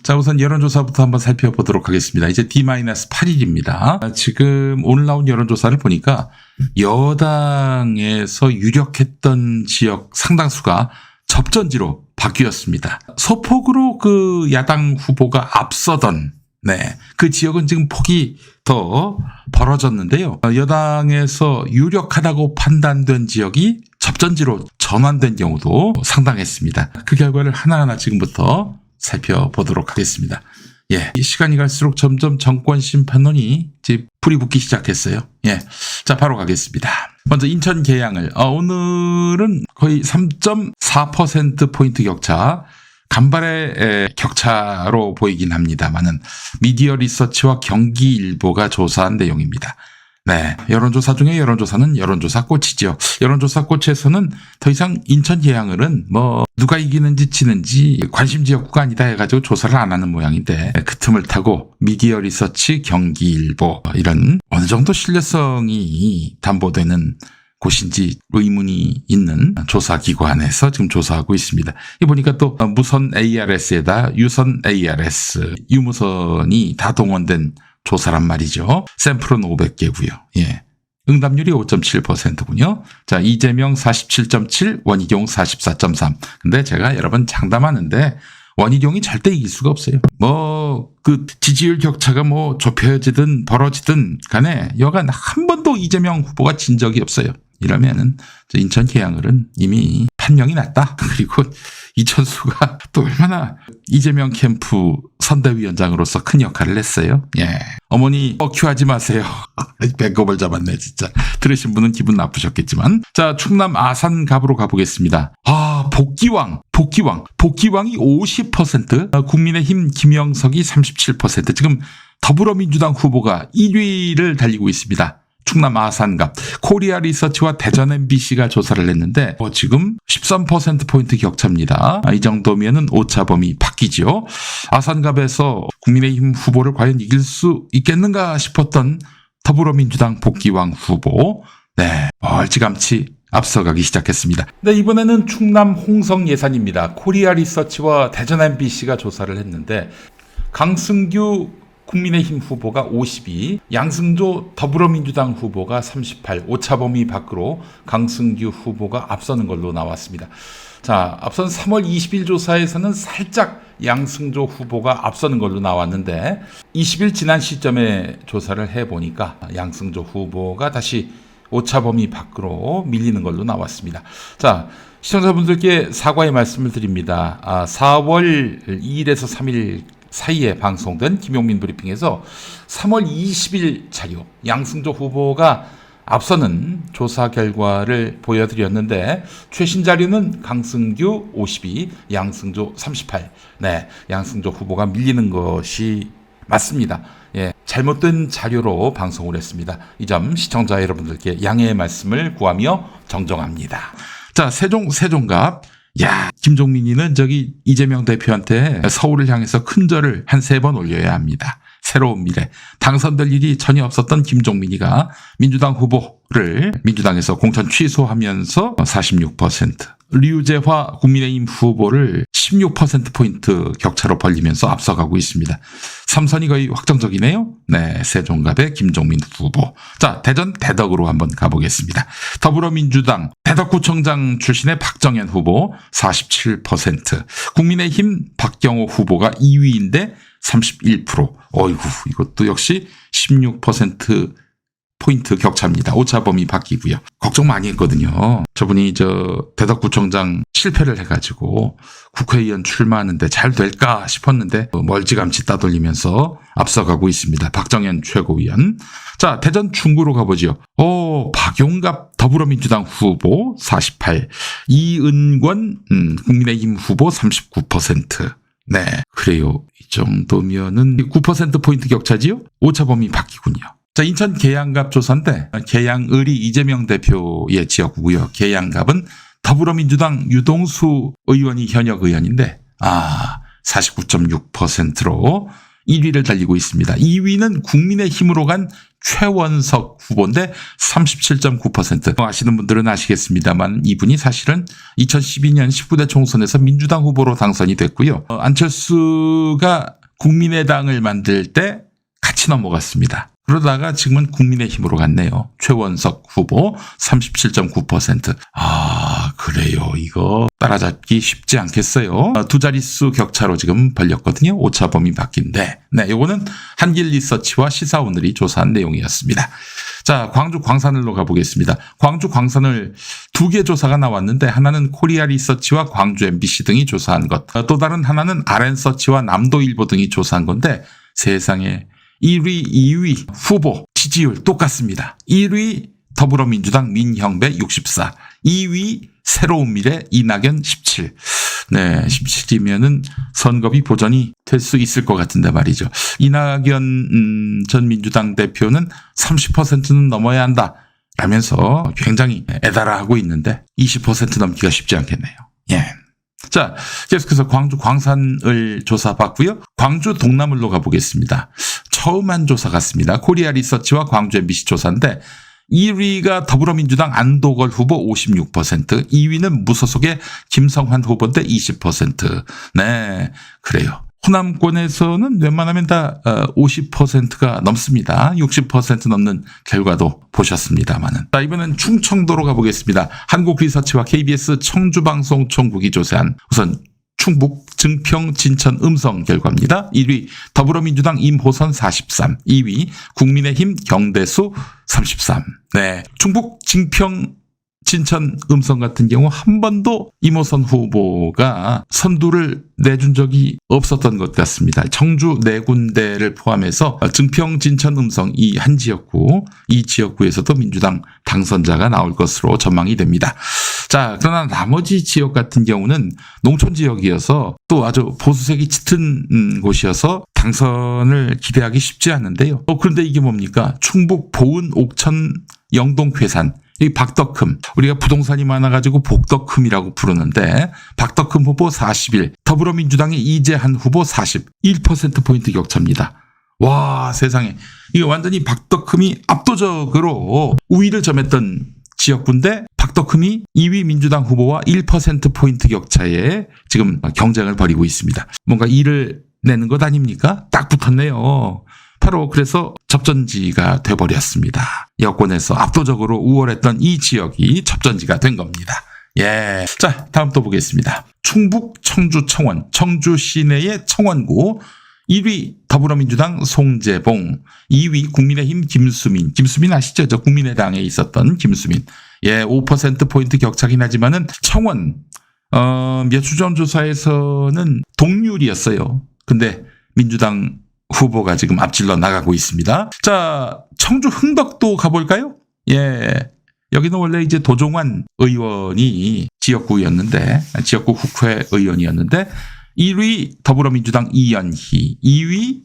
자, 우선 여론조사부터 한번 살펴보도록 하겠습니다. 이제 D-8일입니다. 지금 오늘 나온 여론조사를 보니까 여당에서 유력했던 지역 상당수가 접전지로 바뀌었습니다. 소폭으로 그 야당 후보가 앞서던 그 지역은 지금 폭이 더 벌어졌는데요. 여당에서 유력하다고 판단된 지역이 접전지로 전환된 경우도 상당했습니다. 그 결과를 하나하나 지금부터 살펴보도록 하겠습니다. 이 시간이 갈수록 점점 정권 심판론이 이제 불이 붙기 시작했어요. 자, 바로 가겠습니다. 먼저 인천 계양을 오늘은 거의 3.4%포인트 격차, 간발의 격차로 보이긴 합니다만은 미디어 리서치와 경기일보가 조사한 내용입니다. 여론조사 중에 여론조사는 여론조사 꽃이죠. 여론조사 꽃에서는 더 이상 인천 계양을은 누가 이기는지 지는지 관심 지역구가 아니다 해가지고 조사를 안 하는 모양인데, 그 틈을 타고 미디어 리서치, 경기일보 이런 어느 정도 신뢰성이 담보되는 곳인지 의문이 있는 조사기관에서 지금 조사하고 있습니다. 이 보니까 또 무선 ARS에다 유선 ARS, 유무선이 다 동원된 조사란 말이죠. 샘플은 500개고요. 응답률이 5.7%군요. 자, 이재명 47.7, 원희룡 44.3. 근데 제가 여러 번 장담하는데 원희룡이 절대 이길 수가 없어요. 그 지지율 격차가 좁혀지든 벌어지든 간에 여간 한 번도 이재명 후보가 진 적이 없어요. 이러면은 인천 계양을은 이미 판명이 났다. 그리고 이천수가 또 얼마나 이재명 캠프 선대위원장으로서 큰 역할을 했어요. 어머니 큐하지 마세요. 배꼽을 잡았네 진짜. 들으신 분은 기분 나쁘셨겠지만. 자, 충남 아산갑으로 가보겠습니다. 복귀왕이 50%, 국민의힘 김영석이 37%, 지금 더불어민주당 후보가 1위를 달리고 있습니다. 충남 아산갑, 코리아 리서치와 대전 MBC가 조사를 했는데 지금 13%포인트 격차입니다. 이 정도면은 오차범위 바뀌죠. 아산갑에서 국민의힘 후보를 과연 이길 수 있겠는가 싶었던 더불어민주당 복귀왕 후보, 멀찌감치 앞서가기 시작했습니다. 이번에는 충남 홍성 예산입니다. 코리아 리서치와 대전 MBC가 조사를 했는데 강승규 국민의힘 후보가 52, 양승조 더불어민주당 후보가 38, 오차범위 밖으로 강승규 후보가 앞서는 걸로 나왔습니다. 자, 앞선 3월 20일 조사에서는 살짝 양승조 후보가 앞서는 걸로 나왔는데 20일 지난 시점에 조사를 해보니까 양승조 후보가 다시 오차범위 밖으로 밀리는 걸로 나왔습니다. 자, 시청자분들께 사과의 말씀을 드립니다. 4월 2일에서 3일 사이에 방송된 김용민 브리핑에서 3월 20일 자료, 양승조 후보가 앞서는 조사 결과를 보여드렸는데 최신 자료는 강승규 52, 양승조 38. 양승조 후보가 밀리는 것이 맞습니다. 잘못된 자료로 방송을 했습니다. 이 점 시청자 여러분들께 양해의 말씀을 구하며 정정합니다. 자, 세종갑. 김종민이는 이재명 대표한테 서울을 향해서 큰 절을 한 3번 올려야 합니다. 새로운 미래. 당선될 일이 전혀 없었던 김종민이가 민주당 후보를 민주당에서 공천 취소하면서 46%, 류재화 국민의힘 후보를 16%포인트 격차로 벌리면서 앞서가고 있습니다. 3선이 거의 확정적이네요. 세종갑의 김종민 후보. 자, 대전 대덕으로 한번 가보겠습니다. 더불어민주당 대덕구청장 출신의 박정현 후보 47%, 국민의힘 박경호 후보가 2위인데 31%. 어이구, 이것도 역시 16%포인트 격차입니다. 오차범위 바뀌고요. 걱정 많이 했거든요. 저분이 대덕구청장 실패를 해가지고 국회의원 출마하는데 잘 될까 싶었는데 멀찌감치 따돌리면서 앞서가고 있습니다. 박정현 최고위원. 자, 대전 중구로 가보죠. 박용갑 더불어민주당 후보 48, 이은권 국민의힘 후보 39%. 그래요. 이 정도면은 9%포인트 격차지요? 오차범위 바뀌군요. 자, 인천 계양갑 조사인데 계양을이 이재명 대표의 지역구고요. 계양갑은 더불어민주당 유동수 의원이 현역 의원인데 49.6%로 1위를 달리고 있습니다. 2위는 국민의힘으로 간 최원석 후보인데 37.9%. 아시는 분들은 아시겠습니다만 이분이 사실은 2012년 19대 총선에서 민주당 후보로 당선이 됐고요. 안철수가 국민의당을 만들 때 같이 넘어갔습니다. 그러다가 지금은 국민의힘으로 갔네요. 최원석 후보 37.9%. 그래요. 이거 따라잡기 쉽지 않겠어요. 두 자릿수 격차로 지금 벌렸거든요. 오차범위 바뀐데. 네, 요거는 한길 리서치와 시사오늘이 조사한 내용이었습니다. 자, 광주 광산을로 가보겠습니다. 광주 광산을 2개 조사가 나왔는데 하나는 코리아 리서치와 광주 MBC 등이 조사한 것. 또 다른 하나는 RN서치와 남도일보 등이 조사한 건데 세상에 1위, 2위 후보 지지율 똑같습니다. 1위 더불어민주당 민형배 64, 2위 새로운미래 이낙연 17. 네, 17이면은 선거비 보전이 될 수 있을 것 같은데 말이죠. 이낙연 전 민주당 대표는 30%는 넘어야 한다 라면서 굉장히 애달아하고 있는데 20% 넘기가 쉽지 않겠네요. 예. 자, 계속해서 광주 광산을 조사받고요. 광주 동남을로 가보겠습니다. 처음 한 조사 같습니다. 코리아 리서치와 광주 MBC 조사인데 1위가 더불어민주당 안도걸 후보 56%, 2위는 무소속의 김성환 후보인데 20%. 네, 그래요. 호남권에서는 웬만하면 다 50%가 넘습니다. 60% 넘는 결과도 보셨습니다만은. 자, 이번엔 충청도로 가보겠습니다. 한국리서치와 KBS 청주방송총국이 조사한 우선 충북, 증평, 진천 음성 결과입니다. 1위 더불어민주당 임호선 43, 2위 국민의힘 경대수 33. 네, 충북, 증평, 진천 음성 같은 경우 한 번도 임호선 후보가 선두를 내준 적이 없었던 것 같습니다. 청주 4군데를 포함해서 증평, 진천, 음성 이 한 지역구, 이 지역구에서도 민주당 당선자가 나올 것으로 전망이 됩니다. 자, 그러나 나머지 지역 같은 경우는 농촌 지역이어서 또 아주 보수색이 짙은 곳이어서 당선을 기대하기 쉽지 않은데요. 그런데 이게 뭡니까? 충북, 보은, 옥천, 영동, 괴산 이 박덕흠, 우리가 부동산이 많아가지고 복덕흠이라고 부르는데 박덕흠 후보 41, 더불어민주당의 이재한 후보 40, 1%포인트 격차입니다. 와, 세상에. 이거 완전히 박덕흠이 압도적으로 우위를 점했던 지역구인데 박덕흠이 2위 민주당 후보와 1%포인트 격차에 지금 경쟁을 벌이고 있습니다. 뭔가 일을 내는 것 아닙니까? 딱 붙었네요. 바로 그래서 접전지가 돼버렸습니다. 여권에서 압도적으로 우월했던 이 지역이 접전지가 된 겁니다. 예. 자, 다음 또 보겠습니다. 충북 청주 청원, 청주 시내의 청원구 1위 더불어민주당 송재봉, 2위 국민의힘 김수민. 김수민 아시죠? 저 국민의당에 있었던 김수민. 예, 5%포인트 격차긴 하지만은 청원, 몇 주 전 조사에서는 동률이었어요. 근데 민주당 후보가 지금 앞질러 나가고 있습니다. 자, 청주 흥덕도 가볼까요? 예. 여기는 원래 이제 도종환 의원이 지역구 국회의원이었는데 1위 더불어민주당 이연희, 2위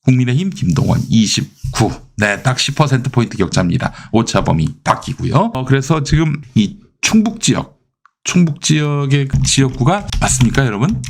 국민의힘 김동원 29. 네, 딱 10%포인트 격차입니다. 오차범위 바뀌고요. 그래서 지금 이 충북 지역의 지역구가 맞습니까, 여러분?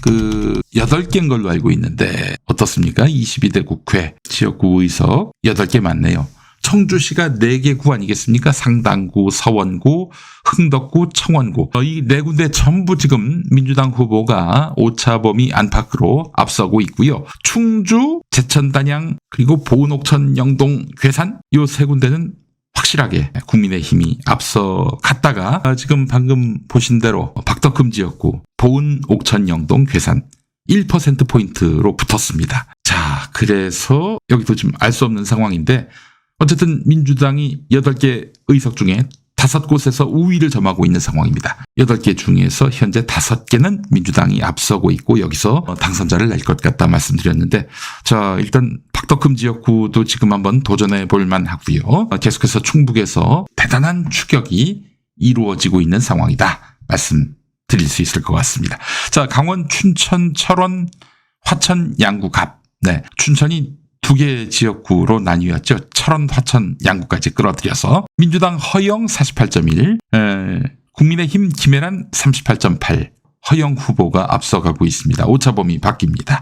8개인 걸로 알고 있는데 어떻습니까? 22대 국회 지역구 의석 8개 맞네요. 청주시가 4개 구 아니겠습니까? 상당구, 서원구, 흥덕구, 청원구. 이 4군데 전부 지금 민주당 후보가 오차범위 안팎으로 앞서고 있고요. 충주, 제천, 단양, 그리고 보은, 옥천, 영동, 괴산 이 3군데는 확실하게 국민의힘이 앞서 갔다가 지금 방금 보신 대로 박덕흠 지역구, 보은, 옥천, 영동, 괴산 1%포인트로 붙었습니다. 자, 그래서 여기도 지금 알 수 없는 상황인데 어쨌든 민주당이 8개 의석 중에 5곳에서 우위를 점하고 있는 상황입니다. 8개 중에서 현재 5개는 민주당이 앞서고 있고 여기서 당선자를 낼 것 같다 말씀드렸는데 자, 일단 박덕흠 지역구도 지금 한번 도전해 볼 만하고요. 계속해서 충북에서 대단한 추격이 이루어지고 있는 상황이다 말씀드릴 수 있을 것 같습니다. 자, 강원, 춘천, 철원, 화천, 양구, 갑. 네, 춘천이 2개 지역구로 나뉘었죠. 철원, 화천, 양구까지 끌어들여서 민주당 허영 48.1, 국민의힘 김혜란 38.8, 허영 후보가 앞서가고 있습니다. 오차범위 바뀝니다.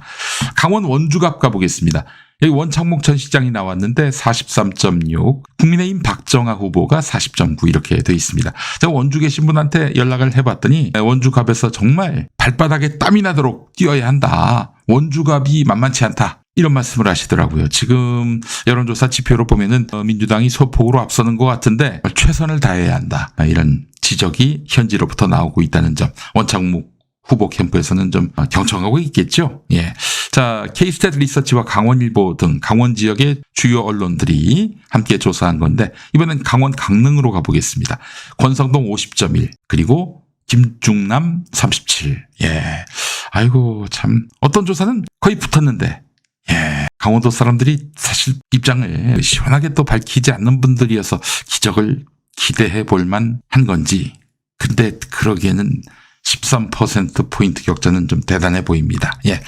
강원 원주갑 가보겠습니다. 여기 원창목 전 시장이 나왔는데 43.6, 국민의힘 박정아 후보가 40.9 이렇게 돼 있습니다. 제가 원주 계신 분한테 연락을 해봤더니 원주갑에서 정말 발바닥에 땀이 나도록 뛰어야 한다. 원주갑이 만만치 않다. 이런 말씀을 하시더라고요. 지금 여론조사 지표로 보면은 민주당이 소폭으로 앞서는 것 같은데 최선을 다해야 한다. 이런 지적이 현지로부터 나오고 있다는 점. 원창목 후보 캠프에서는 좀 경청하고 있겠죠. 예. 자, K스탯 리서치와 강원일보 등 강원 지역의 주요 언론들이 함께 조사한 건데 이번엔 강원 강릉으로 가보겠습니다. 권성동 50.1 그리고 김중남 37. 예. 아이고 참 어떤 조사는 거의 붙었는데 예. 강원도 사람들이 사실 입장을 시원하게 또 밝히지 않는 분들이어서 기적을 기대해 볼 만한 건지 근데 그러기에는 13%포인트 격차는 좀 대단해 보입니다. 예.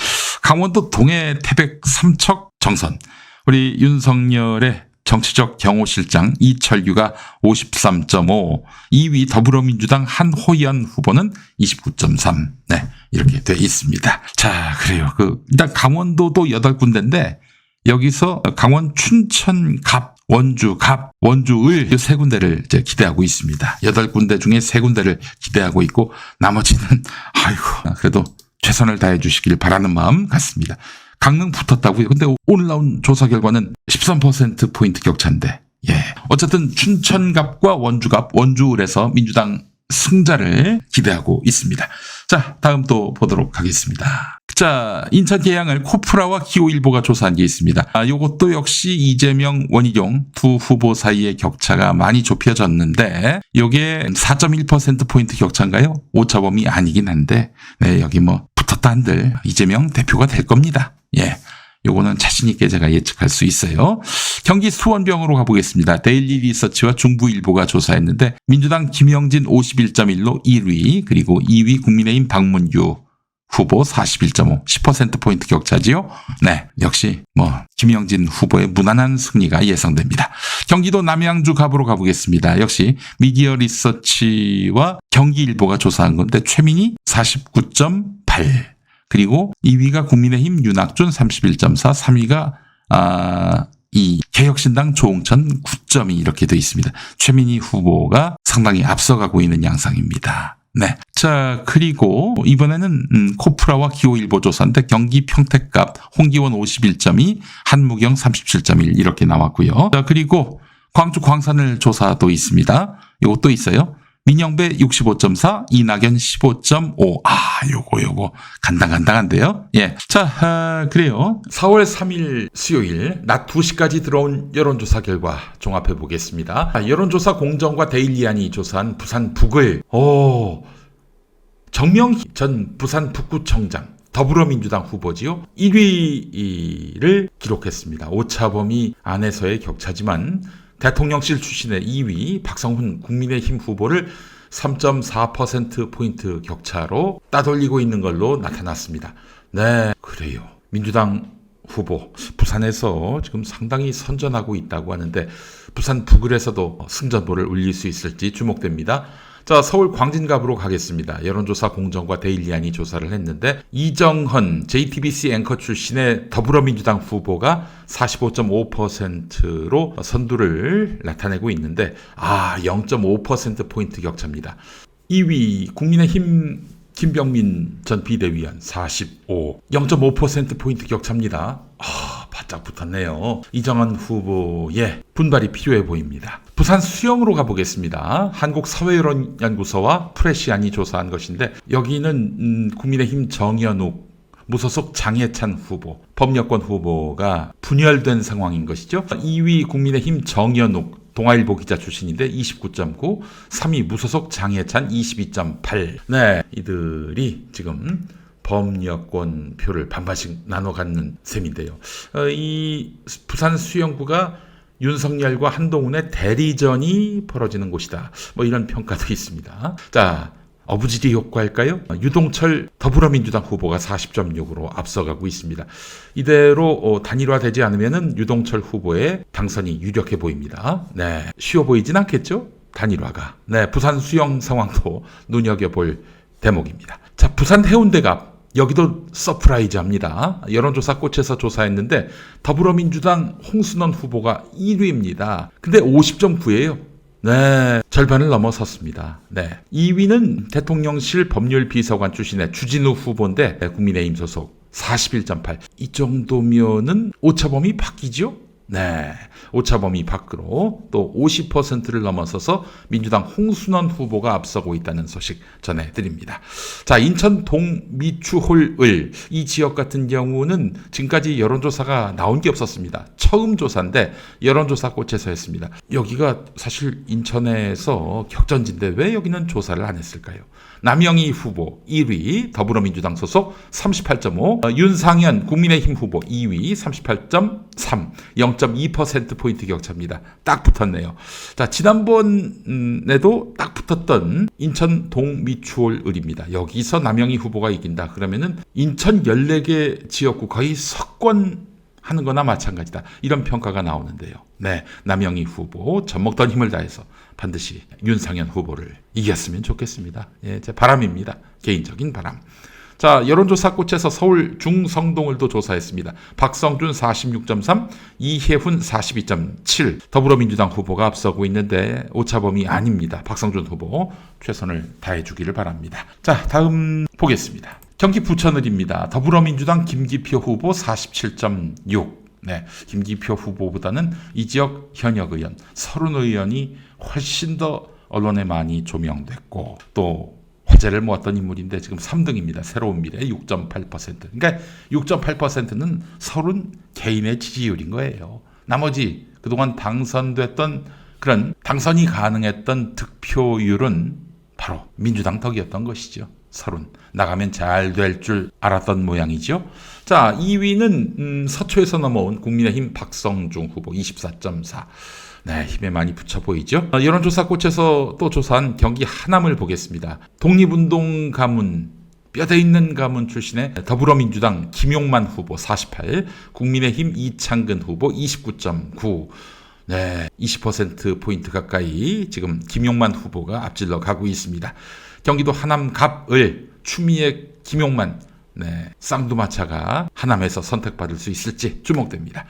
강원도 동해 태백 삼척 정선. 우리 윤석열의 정치적 경호실장 이철규가 53.5, 2위 더불어민주당 한호연 후보는 29.3. 네. 이렇게 돼 있습니다. 자, 그래요. 일단 강원도도 8군데인데 여기서 강원 춘천 갑 원주 갑, 원주 을 이 세 군데를 이제 기대하고 있습니다. 8군데 중에 3군데를 기대하고 있고 나머지는 아이고 그래도 최선을 다해 주시길 바라는 마음 같습니다. 강릉 붙었다고요. 근데 오늘 나온 조사 결과는 13%포인트 격차인데 예. 어쨌든 춘천갑과 원주갑, 원주을에서 민주당 승자를 기대하고 있습니다. 자, 다음 또 보도록 하겠습니다. 자, 인천 계양을 코프라와 기호일보가 조사한 게 있습니다. 요것도 역시 이재명, 원희룡 두 후보 사이의 격차가 많이 좁혀졌는데 요게 4.1%포인트 격차인가요? 오차범위 아니긴 한데 네, 여기 뭐 붙었다 한들 이재명 대표가 될 겁니다. 예. 요거는 자신있게 제가 예측할 수 있어요. 경기 수원병으로 가보겠습니다. 데일리 리서치와 중부일보가 조사했는데 민주당 김영진 51.1로 1위 그리고 2위 국민의힘 박문규 후보 41.5, 10%포인트 격차지요. 네, 역시 김영진 후보의 무난한 승리가 예상됩니다. 경기도 남양주 갑으로 가보겠습니다. 역시 미디어 리서치와 경기일보가 조사한 건데 최민희 49.8, 그리고 2위가 국민의힘 윤학준 31.4, 3위가 이 개혁신당 조홍천 9.2 이렇게 돼 있습니다. 최민희 후보가 상당히 앞서가고 있는 양상입니다. 네. 자, 그리고 이번에는 코프라와 기호일보 조사인데 경기 평택갑 홍기원 51.2, 한무경 37.1 이렇게 나왔고요. 자, 그리고 광주 광산을 조사도 있습니다. 이것도 있어요. 민영배 65.4, 이낙연 15.5. 요거 간당간당한데요. 예. 자, 그래요. 4월 3일 수요일 낮 2시까지 들어온 여론조사 결과 종합해 보겠습니다. 여론조사 공정과 데일리안이 조사한 부산 북을 정명희 전 부산 북구청장 더불어민주당 후보지요. 1위를 기록했습니다. 오차범위 안에서의 격차지만 대통령실 출신의 2위 박성훈 국민의힘 후보를 3.4%포인트 격차로 따돌리고 있는 걸로 나타났습니다. 네, 그래요. 민주당 후보 부산에서 지금 상당히 선전하고 있다고 하는데 부산 북을에서도 승전보를 울릴 수 있을지 주목됩니다. 자, 서울 광진갑으로 가겠습니다. 여론조사 공정과 데일리안이 조사를 했는데 이정헌 JTBC 앵커 출신의 더불어민주당 후보가 45.5%로 선두를 나타내고 있는데 0.5%포인트 격차입니다. 2위 국민의힘 김병민 전 비대위원 45, 0.5%포인트 격차입니다. 바짝 붙었네요. 이정헌 후보의 분발이 필요해 보입니다. 부산 수영으로 가보겠습니다. 한국사회여론연구소와 프레시안이 조사한 것인데 여기는 국민의힘 정연욱 무소속 장해찬 후보, 법여권 후보가 분열된 상황인 것이죠. 2위 국민의힘 정연욱 동아일보 기자 출신인데 29.9, 3위 무소속 장해찬 22.8. 네, 이들이 지금 범여권 표를 반반씩 나눠 갖는 셈인데요. 이 부산 수영구가 윤석열과 한동훈의 대리전이 벌어지는 곳이다. 이런 평가도 있습니다. 자, 어부지리 효과일까요? 유동철 더불어민주당 후보가 40.6으로 앞서가고 있습니다. 이대로 단일화되지 않으면 유동철 후보의 당선이 유력해 보입니다. 네, 쉬워 보이진 않겠죠? 단일화가. 네, 부산 수영 상황도 눈여겨볼 대목입니다. 자, 부산 해운대갑 여기도 서프라이즈합니다. 여론조사 꽃에서 조사했는데 더불어민주당 홍순원 후보가 1위입니다. 근데 50.9예요. 네, 절반을 넘어섰습니다. 네, 2위는 대통령실 법률비서관 출신의 주진우 후보인데 국민의힘 소속 41.8. 이 정도면은 오차범위 바뀌죠? 네, 오차범위 밖으로 또 50%를 넘어서서 민주당 홍순원 후보가 앞서고 있다는 소식 전해드립니다. 자, 인천 동미추홀을 이 지역 같은 경우는 지금까지 여론조사가 나온 게 없었습니다. 처음 조사인데 여론조사 꽃에서 했습니다. 여기가 사실 인천에서 격전지인데 왜 여기는 조사를 안 했을까요? 남영희 후보 1위, 더불어민주당 소속 38.5, 윤상현 국민의힘 후보 2위 38.3, 0.2%포인트 격차입니다. 딱 붙었네요. 자, 지난번에도 딱 붙었던 인천 동미추홀을입니다. 여기서 남영희 후보가 이긴다. 그러면은 인천 14개 지역구 거의 석권하는 거나 마찬가지다. 이런 평가가 나오는데요. 네, 남영희 후보 젖먹던 힘을 다해서 반드시 윤상현 후보를 이겼으면 좋겠습니다. 예, 제 바람입니다. 개인적인 바람. 자, 여론조사 꽃에서 서울 중성동을도 조사했습니다. 박성준 46.3, 이혜훈 42.7. 더불어민주당 후보가 앞서고 있는데 오차범위 아닙니다. 박성준 후보 최선을 다해주기를 바랍니다. 자, 다음 보겠습니다. 경기 부천을입니다. 더불어민주당 김기표 후보 47.6. 네, 김기표 후보보다는 이 지역 현역 의원, 서른 의원이 훨씬 더 언론에 많이 조명됐고 또 화제를 모았던 인물인데 지금 3등입니다. 새로운 미래 6.8%. 그러니까 6.8%는 서른 개인의 지지율인 거예요. 나머지 그동안 당선됐던 그런 당선이 가능했던 득표율은 바로 민주당 덕이었던 것이죠. 서른. 나가면 잘 될 줄 알았던 모양이죠. 자, 2위는 서초에서 넘어온 국민의힘 박성중 후보 24.4. 네, 힘에 많이 붙여 보이죠. 여론조사 꽃에서 또 조사한 경기 하남을 보겠습니다. 독립운동 가문, 뼈대 있는 가문 출신의 더불어민주당 김용만 후보 48, 국민의힘 이창근 후보 29.9. 네, 20%포인트 가까이 지금 김용만 후보가 앞질러 가고 있습니다. 경기도 하남 갑을 추미애 김용만 네, 쌍두마차가 하남에서 선택받을 수 있을지 주목됩니다.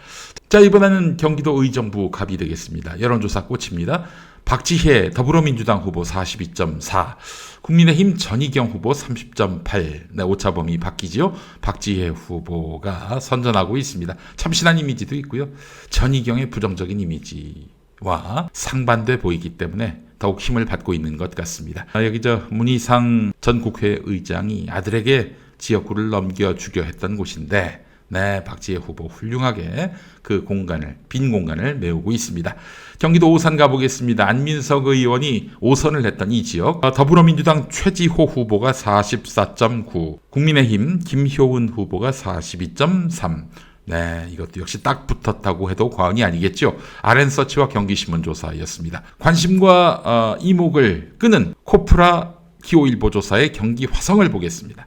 자, 이번에는 경기도 의정부 갑이 되겠습니다. 여론조사 꽃입니다. 박지혜 더불어민주당 후보 42.4, 국민의힘 전희경 후보 30.8. 네, 오차범위 바뀌지요. 박지혜 후보가 선전하고 있습니다. 참신한 이미지도 있고요. 전희경의 부정적인 이미지와 상반돼 보이기 때문에 더욱 힘을 받고 있는 것 같습니다. 여기 문희상 전 국회의장이 아들에게 지역구를 넘겨주려 했던 곳인데 네, 박지혜 후보 훌륭하게 그 공간을, 빈 공간을 메우고 있습니다. 경기도 오산 가보겠습니다. 안민석 의원이 5선을 했던 이 지역, 더불어민주당 최지호 후보가 44.9, 국민의힘 김효은 후보가 42.3. 네, 이것도 역시 딱 붙었다고 해도 과언이 아니겠죠. RN서치와 경기신문 조사였습니다. 관심과 이목을 끄는 코프라 기호일보 조사의 경기 화성을 보겠습니다.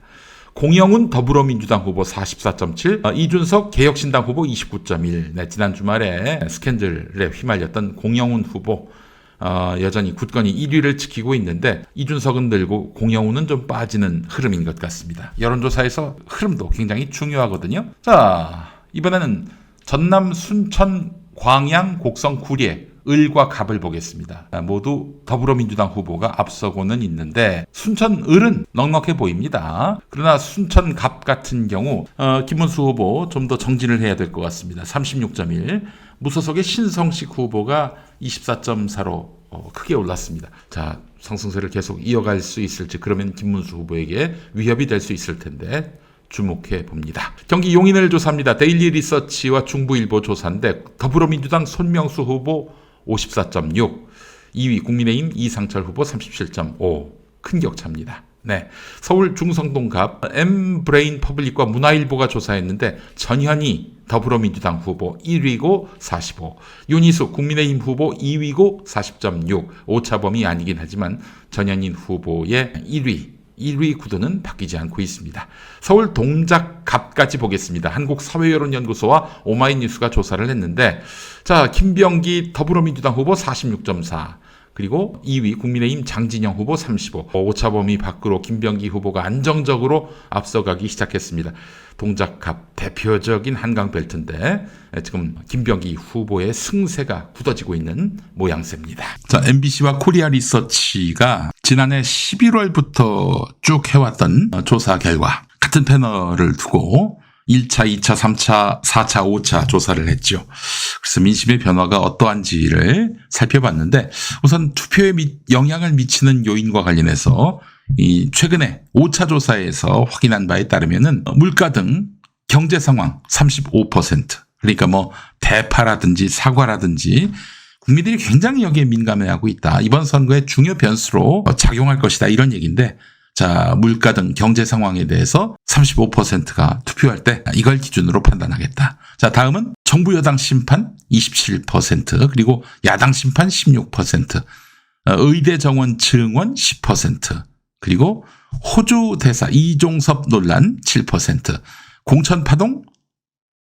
공영훈 더불어민주당 후보 44.7, 이준석 개혁신당 후보 29.1. 네, 지난 주말에 스캔들에 휘말렸던 공영훈 후보 여전히 굳건히 1위를 지키고 있는데 이준석은 늘고 공영훈은 좀 빠지는 흐름인 것 같습니다. 여론조사에서 흐름도 굉장히 중요하거든요. 자, 이번에는 전남 순천 광양 곡성 구례 을과 갑을 보겠습니다. 모두 더불어민주당 후보가 앞서고는 있는데 순천 을은 넉넉해 보입니다. 그러나 순천 갑 같은 경우 김문수 후보 좀 더 정진을 해야 될 것 같습니다. 36.1. 무소속의 신성식 후보가 24.4로 크게 올랐습니다. 자, 상승세를 계속 이어갈 수 있을지, 그러면 김문수 후보에게 위협이 될 수 있을 텐데 주목해 봅니다. 경기 용인을 조사합니다. 데일리 리서치와 중부일보 조사인데 더불어민주당 손명수 후보 54.6, 2위 국민의힘 이상철 후보 37.5. 큰 격차입니다. 네, 서울 중성동 갑 M브레인 퍼블릭과 문화일보가 조사했는데 전현희 더불어민주당 후보 1위고 45, 윤희숙 국민의힘 후보 2위고 40.6. 오차범위 아니긴 하지만 전현희 후보의 1위 구도는 바뀌지 않고 있습니다. 서울 동작 갑까지 보겠습니다. 한국사회여론연구소와 오마이뉴스가 조사를 했는데 자, 김병기 더불어민주당 후보 46.4, 그리고 2위 국민의힘 장진영 후보 35. 오차범위 밖으로 김병기 후보가 안정적으로 앞서가기 시작했습니다. 동작갑 대표적인 한강벨트인데 지금 김병기 후보의 승세가 굳어지고 있는 모양새입니다. 자, MBC와 코리아 리서치가 지난해 11월부터 쭉 해왔던 조사 결과 같은 패널을 두고 1차, 2차, 3차, 4차, 5차 조사를 했죠. 그래서 민심의 변화가 어떠한지를 살펴봤는데 우선 투표에 영향을 미치는 요인과 관련해서 이 최근에 5차 조사에서 확인한 바에 따르면은 물가 등 경제 상황 35%. 그러니까 뭐 대파라든지 사과라든지 국민들이 굉장히 여기에 민감해하고 있다. 이번 선거의 중요 변수로 작용할 것이다. 이런 얘기인데 자, 물가 등 경제 상황에 대해서 35%가 투표할 때 이걸 기준으로 판단하겠다. 자, 다음은 정부 여당 심판 27%, 그리고 야당 심판 16%, 의대 정원 증원 10%, 그리고 호주 대사 이종섭 논란 7%, 공천 파동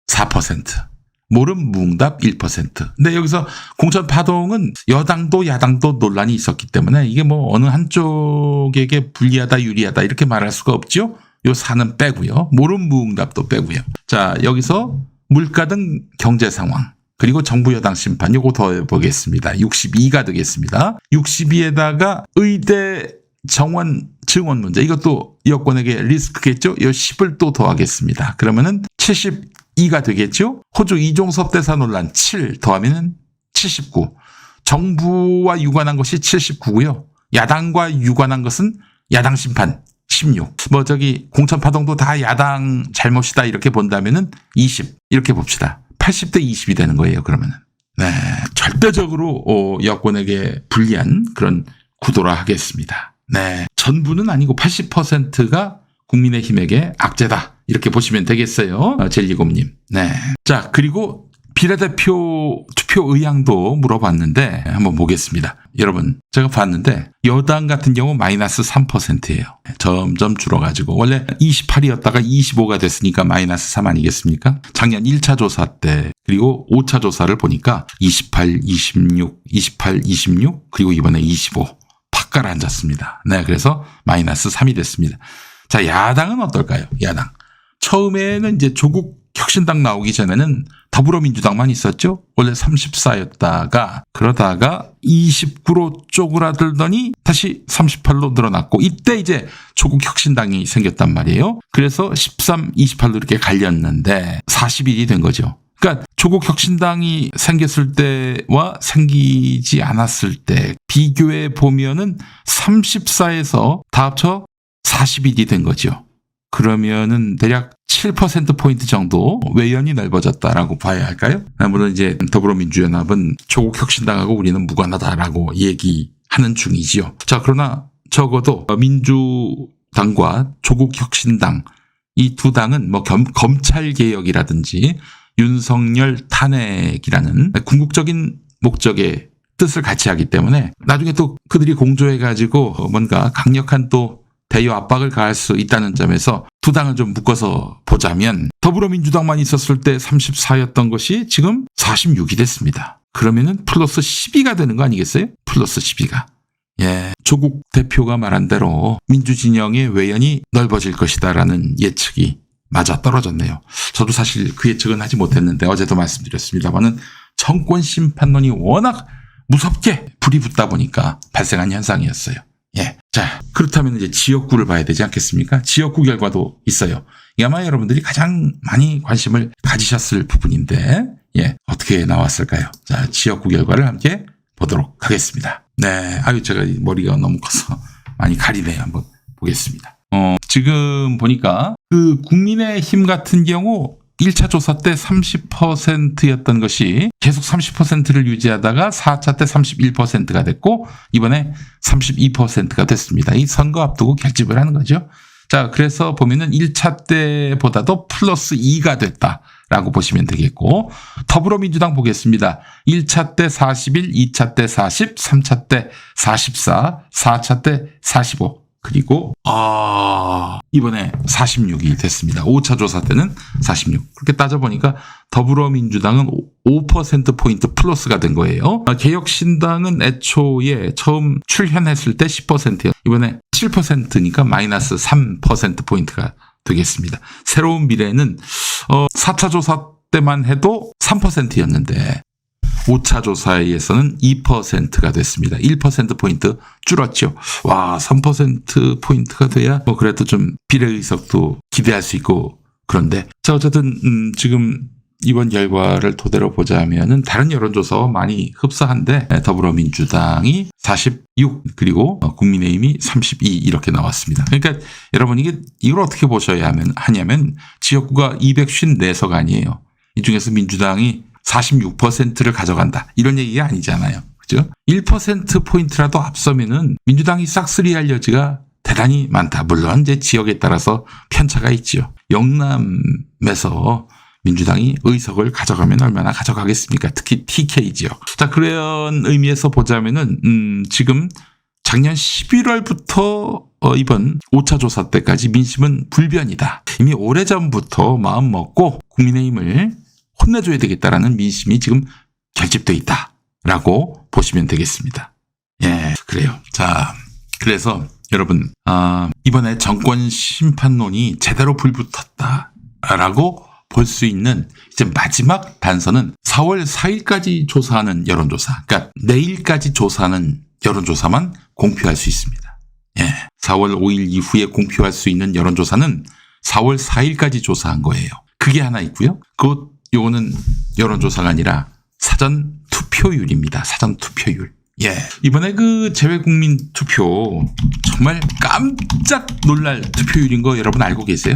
4%, 모름 무응답 1%. 근데 여기서 공천 파동은 여당도 야당도 논란이 있었기 때문에 이게 뭐 어느 한쪽에게 불리하다 유리하다 이렇게 말할 수가 없죠. 요 4는 빼고요. 모름 무응답도 빼고요. 자, 여기서 물가 등 경제 상황 그리고 정부 여당 심판 요거 더해보겠습니다. 62가 되겠습니다. 62에다가 의대 정원 증원 문제 이것도 여권에게 리스크겠죠. 요 10을 또 더하겠습니다. 그러면은 72가 되겠죠. 호주 이종섭 대사 논란 7 더하면은 79. 정부와 유관한 것이 79고요. 야당과 유관한 것은 야당 심판 16. 뭐 저기 공천 파동도 다 야당 잘못이다 이렇게 본다면은 20 이렇게 봅시다. 80대 20이 되는 거예요. 그러면은 네, 절대적으로 여권에게 불리한 그런 구도라 하겠습니다. 네, 전부는 아니고 80%가 국민의힘에게 악재다 이렇게 보시면 되겠어요. 젤리곰님. 네. 자, 그리고 비례대표 투표 의향도 물어봤는데 한번 보겠습니다. 여러분, 제가 봤는데 여당 같은 경우 마이너스 3%예요. 점점 줄어가지고 원래 28이었다가 25가 됐으니까 마이너스 3 아니겠습니까? 작년 1차 조사 때 그리고 5차 조사를 보니까 28, 26, 28, 26 그리고 이번에 25 팍 가라앉았습니다. 네, 그래서 마이너스 3이 됐습니다. 자, 야당은 어떨까요? 야당. 처음에는 이제 조국 혁신당 나오기 전에는 더불어민주당만 있었죠. 원래 34였다가 그러다가 29로 쪼그라들더니 다시 38로 늘어났고 이때 이제 조국 혁신당이 생겼단 말이에요. 그래서 13, 28로 이렇게 갈렸는데 41이 된 거죠. 그러니까 조국 혁신당이 생겼을 때와 생기지 않았을 때 비교해 보면은 34에서 다 합쳐 41이 된 거죠. 그러면은 대략 7%포인트 정도 외연이 넓어졌다라고 봐야 할까요? 물론 이제 더불어민주연합은 조국 혁신당하고 우리는 무관하다라고 얘기하는 중이지요. 자, 그러나 적어도 민주당과 조국 혁신당 이 두 당은 뭐 검찰개혁이라든지 윤석열 탄핵이라는 궁극적인 목적의 뜻을 같이 하기 때문에 나중에 또 그들이 공조해가지고 뭔가 강력한 또 대여 압박을 가할 수 있다는 점에서 두 당을 좀 묶어서 보자면 더불어민주당만 있었을 때 34였던 것이 지금 46이 됐습니다. 그러면은 플러스 12가 되는 거 아니겠어요? 플러스 12가. 예, 조국 대표가 말한 대로 민주진영의 외연이 넓어질 것이다라는 예측이 맞아 떨어졌네요. 저도 사실 그 예측은 하지 못했는데 어제도 말씀드렸습니다만은 정권 심판론이 워낙 무섭게 불이 붙다 보니까 발생한 현상이었어요. 예. 자, 그렇다면 이제 지역구를 봐야 되지 않겠습니까? 지역구 결과도 있어요. 이 아마 여러분들이 가장 많이 관심을 가지셨을 부분인데, 예. 어떻게 나왔을까요? 자, 지역구 결과를 함께 보도록 하겠습니다. 네. 아유, 제가 머리가 너무 커서 많이 가리네요. 한번 보겠습니다. 지금 보니까 그 국민의힘 같은 경우 1차 조사 때 30%였던 것이 계속 30%를 유지하다가 4차 때 31%가 됐고 이번에 32%가 됐습니다. 이 선거 앞두고 결집을 하는 거죠. 자, 그래서 보면은 1차 때보다도 플러스 2가 됐다라고 보시면 되겠고 더불어민주당 보겠습니다. 1차 때 41, 2차 때 40, 3차 때 44, 4차 때 45. 그리고 이번에 46이 됐습니다. 5차 조사 때는 46. 그렇게 따져보니까 더불어민주당은 5%포인트 플러스가 된 거예요. 개혁신당은 애초에 처음 출현했을 때 10%요. 이번에 7%니까 마이너스 3%포인트가 되겠습니다. 새로운 미래는 4차 조사 때만 해도 3%였는데 5차 조사에서는 2%가 됐습니다. 1%포인트 줄었죠. 와, 3%포인트가 돼야 그래도 좀 비례의석도 기대할 수 있고 그런데 자, 어쨌든 지금 이번 결과를 토대로 보자면은 다른 여론조사와 많이 흡사한데 더불어민주당이 46 그리고 국민의힘이 32 이렇게 나왔습니다. 그러니까 여러분 이걸 어떻게 보셔야 하냐면 지역구가 254석 아니에요. 이 중에서 민주당이 46%를 가져간다. 이런 얘기가 아니잖아요. 그죠? 1%포인트라도 앞서면은 민주당이 싹쓸이할 여지가 대단히 많다. 물론 이제 지역에 따라서 편차가 있지요. 영남에서 민주당이 의석을 가져가면 얼마나 가져가겠습니까? 특히 TK 지역. 자, 그런 의미에서 보자면은, 지금 작년 11월부터 이번 5차 조사 때까지 민심은 불변이다. 이미 오래전부터 마음 먹고 국민의힘을 혼내줘야 되겠다라는 민심이 지금 결집돼 있다라고 보시면 되겠습니다. 예, 그래요. 자, 그래서 여러분, 이번에 정권 심판론이 제대로 불붙었다라고 볼 수 있는 이제 마지막 단서는 4월 4일까지 조사하는 여론조사, 그러니까 내일까지 조사하는 여론조사만 공표할 수 있습니다. 예, 4월 5일 이후에 공표할 수 있는 여론조사는 4월 4일까지 조사한 거예요. 그게 하나 있고요. 요거는 여론조사가 아니라 사전 투표율입니다. 사전 투표율. 예. 이번에 그 재외국민 투표 정말 깜짝 놀랄 투표율인 거 여러분 알고 계세요?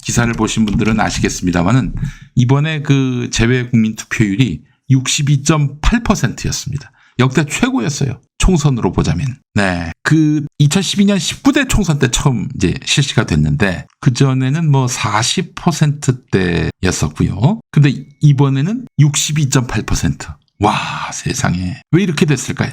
기사를 보신 분들은 아시겠습니다만은 이번에 그 재외국민 투표율이 62.8%였습니다. 역대 최고였어요. 총선으로 보자면. 네. 그 2012년 19대 총선 때 처음 이제 실시가 됐는데 그전에는 뭐 40%대였었고요. 근데 이번에는 62.8%. 와, 세상에. 왜 이렇게 됐을까요?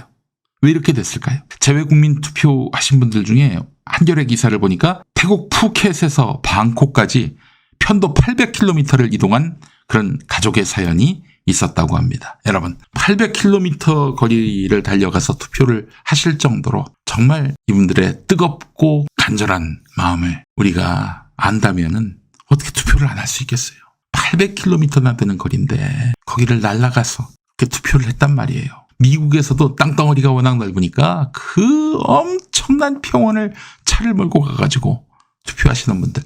왜 이렇게 됐을까요? 재외국민 투표 하신 분들 중에 한겨레 기사를 보니까 태국 푸켓에서 방콕까지 편도 800km를 이동한 그런 가족의 사연이 있었다고 합니다. 여러분, 800km 거리를 달려가서 투표를 하실 정도로 정말 이분들의 뜨겁고 간절한 마음을 우리가 안다면은 어떻게 투표를 안 할 수 있겠어요? 800km나 되는 거리인데 거기를 날아가서 그렇게 투표를 했단 말이에요. 미국에서도 땅덩어리가 워낙 넓으니까 그 엄청난 평원을 차를 몰고 가가지고 투표하시는 분들.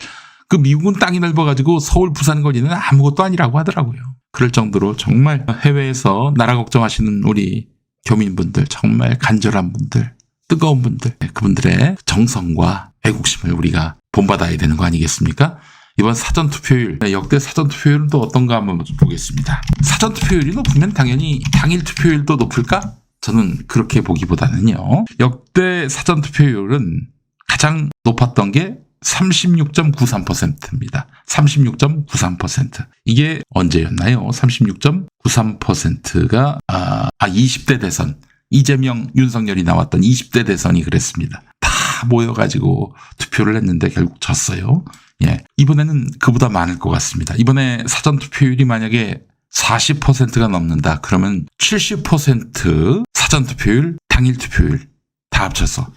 그 미국은 땅이 넓어가지고 서울, 부산 거리는 아무것도 아니라고 하더라고요. 그럴 정도로 정말 해외에서 나라 걱정하시는 우리 교민분들, 정말 간절한 분들, 뜨거운 분들, 그분들의 정성과 애국심을 우리가 본받아야 되는 거 아니겠습니까? 이번 사전투표율, 역대 사전투표율은 또 어떤가 한번 보겠습니다. 사전투표율이 높으면 당연히 당일 투표율도 높을까? 저는 그렇게 보기보다는요. 역대 사전투표율은 가장 높았던 게 36.93%입니다. 36.93%. 이게 언제였나요? 36.93%가 20대 대선, 이재명, 윤석열이 나왔던 20대 대선이 그랬습니다. 다 모여가지고 투표를 했는데 결국 졌어요. 예, 이번에는 그보다 많을 것 같습니다. 이번에 사전투표율이 만약에 40%가 넘는다. 그러면 70% 사전투표율, 당일투표율 다 합쳐서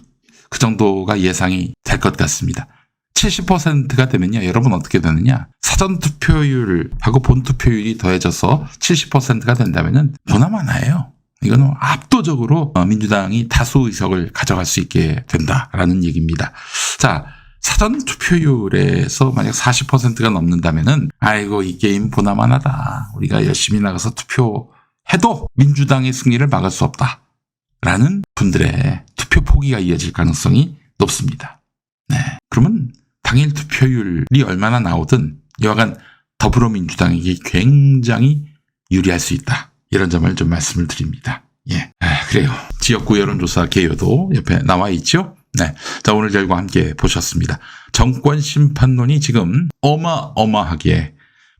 그 정도가 예상이 될 것 같습니다. 70%가 되면요. 여러분 어떻게 되느냐. 사전투표율하고 본투표율이 더해져서 70%가 된다면은 보나마나예요. 이거는 압도적으로 민주당이 다수 의석을 가져갈 수 있게 된다라는 얘기입니다. 자, 사전투표율에서 만약 40%가 넘는다면은 아이고 이 게임 보나마나다. 우리가 열심히 나가서 투표해도 민주당의 승리를 막을 수 없다라는 분들의 투표 포기가 이어질 가능성이 높습니다. 네, 그러면 당일 투표율이 얼마나 나오든 여하간 더불어민주당에게 굉장히 유리할 수 있다. 이런 점을 좀 말씀을 드립니다. 예, 그래요. 지역구 여론조사 개요도 옆에 나와 있죠. 네, 자 오늘 결과 함께 보셨습니다. 정권 심판론이 지금 어마어마하게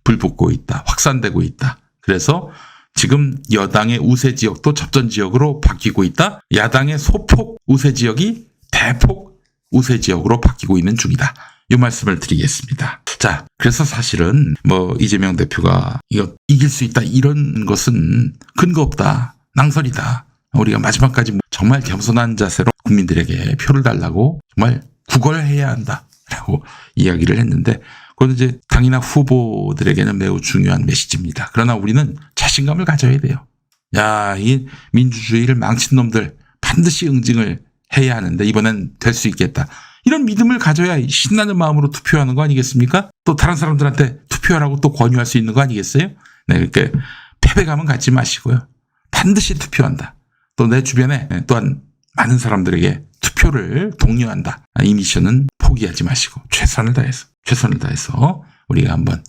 불붙고 있다. 확산되고 있다. 그래서 지금 여당의 우세 지역도 접전 지역으로 바뀌고 있다. 야당의 소폭 우세 지역이 대폭 우세 지역으로 바뀌고 있는 중이다. 이 말씀을 드리겠습니다. 자, 그래서 사실은 이재명 대표가 이거 이길 수 있다 이런 것은 근거 없다. 낭설이다. 우리가 마지막까지 정말 겸손한 자세로 국민들에게 표를 달라고 정말 구걸해야 한다라고 이야기를 했는데 그건 이제 당이나 후보들에게는 매우 중요한 메시지입니다. 그러나 우리는 자신감을 가져야 돼요. 야, 이 민주주의를 망친 놈들 반드시 응징을 해야 하는데 이번엔 될 수 있겠다. 이런 믿음을 가져야 신나는 마음으로 투표하는 거 아니겠습니까? 또 다른 사람들한테 투표하라고 또 권유할 수 있는 거 아니겠어요? 네, 그러니까 패배감은 갖지 마시고요. 반드시 투표한다. 또 내 주변에 또한 많은 사람들에게 투표를 독려한다. 이 미션은 포기하지 마시고 최선을 다해서 우리가 한번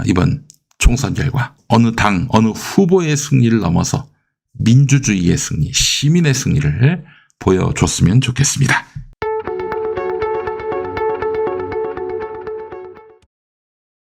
이번 총선 결과 어느 당, 어느 후보의 승리를 넘어서 민주주의의 승리, 시민의 승리를 보여줬으면 좋겠습니다.